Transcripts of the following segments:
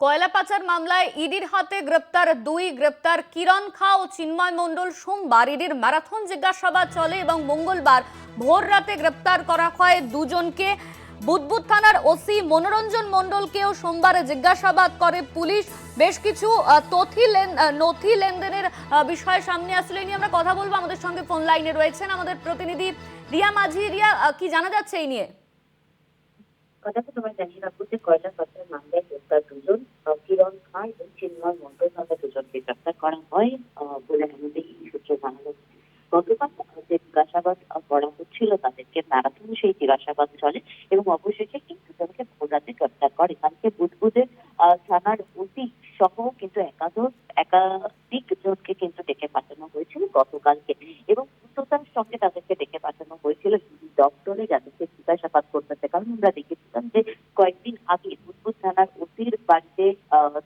কয়লা পাচার মামলায় ইডির হাতে গ্রেপ্তার কিরণ খা ও চিন্ময় মণ্ডল। সোমবার ইডির ম্যারাথন জিজ্ঞাসাবাদ চলে এবং মঙ্গলবার ভোর রাতে গ্রেপ্তার করা হয় দুজনকে। বুদবুদ থানার ওসি মনোরঞ্জন মণ্ডলকেও সোমবার জিজ্ঞাসাবাদ করে পুলিশ। বেশ কিছু নথি লেনদেনের বিষয় সামনে আসলে নিয়ে আমরা কথা বলবো। আমাদের সঙ্গে ফোন লাইনে রয়েছেন আমাদের প্রতিনিধি রিয়া মাঝি। রিয়া, কি জানা যাচ্ছে এই নিয়ে? কথাটা তোমায় জানিয়ে রাখবো যে কয়লা পাচার মামলায় গ্রেপ্তার দুজন কিরণ খান এবং চিন্ময় মণ্ডল নামে দুজনকে গ্রেপ্তার করা হয় বলে আমাদের এই সূত্রে জানা যাচ্ছে। গতকাল যে জিজ্ঞাসাবাদ করা হচ্ছিল তাদেরকে ম্যারাথন সেই জিজ্ঞাসাবাদ চলে এবং অবশেষে এই দুজনকে ভোর রাতে গ্রেপ্তার করে। কালকে বুদবুদের থানার অতি সহ কিন্তু একাধিক জনকে কিন্তু ডেকে পাঠানো হয়েছিল গতকালকে এবং দ্রুততার সঙ্গে তাদেরকে ডেকে পাঠানো হয়েছিল দপ্তরে যাদেরকে জিজ্ঞাসাবাদ করতেছে। কারণ আমরা দেখেছিলাম যে কয়েকদিন আগে বুদবুদ থানার ওসির বাড়িতে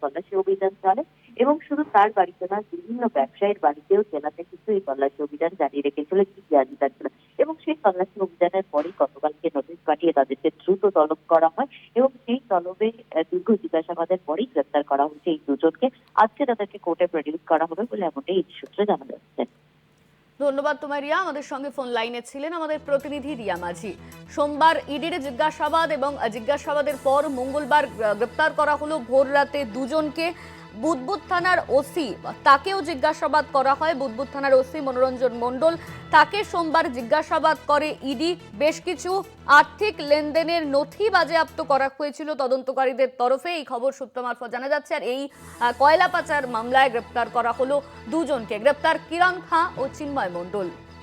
তল্লাশি অভিযান চলে এবং শুধু তার বাড়িতে না, বিভিন্ন ব্যবসায়ীর বাড়িতেও জেলাতে কিন্তু এই তল্লাশি অভিযান জারি রেখেছিল আধিকারিকরা এবং সেই তল্লাশি অভিযানের পরেই গতকালকে নোটিশ পাঠিয়ে তাদেরকে দ্রুত তলব করা হয় এবং সেই তলবে দীর্ঘ জিজ্ঞাসাবাদের পরেই গ্রেপ্তার করা হচ্ছে এই দুজনকে। আজকে তাদেরকে কোর্টে প্রডিউস করা হবে বলে এমনটাই এই সূত্রে জানা যাচ্ছে। ধন্যবাদ তোমায় রিয়া। আমাদের সঙ্গে ফোন লাইনে ছিলেন আমাদের প্রতিনিধি রিয়া মাঝি। সোমবার ইডির জিজ্ঞাসাবাদ এবং জিজ্ঞাসাবাদের পর মঙ্গলবার গ্রেপ্তার করা হলো ভোর রাতে দুজনকে। বুদবুদ থানার ওসি তাকেও জিজ্ঞাসাবাদ করা হয়। বুদবুদ থানার ওসি মনোরঞ্জন মণ্ডল, তাকে সোমবার জিজ্ঞাসাবাদ করে ইডি। বেশ কিছু আর্থিক লেনদেনের নথি বাজেয়াপ্ত করা হয়েছিল তদন্তকারীদের তরফে, এই খবর সূত্র মারফত জানা যাচ্ছে। আর এই কয়লা পাচার মামলায় গ্রেপ্তার করা হলো দুজনকে, গ্রেপ্তার কিরণ খা ও চিন্ময় মণ্ডল।